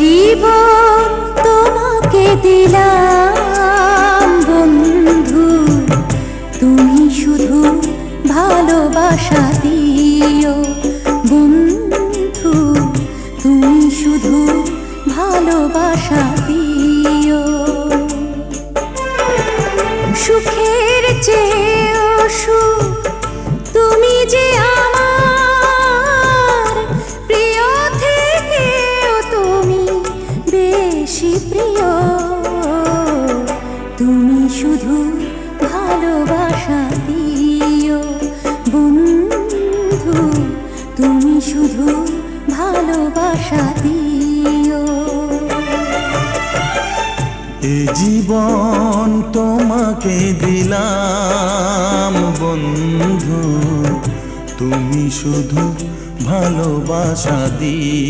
জীবন তোমাকে দিলাম বন্ধু, তুমি শুধু ভালোবাসা দিও বন্ধু, তুমি শুধু ভালোবাসা দিও। সুখের চেয়েও সুখ তুমি যে আমার প্রিয় থেকেও তুমি বেশি প্রিয়, তুমি শুধু ভালোবাসা দিও বন্ধু, তুমি শুধু ভালোবাসা দিও। এ জীবন তোমাকে দিলাম বন্ধু, তুমি শুধু ভালোবাসা দিও।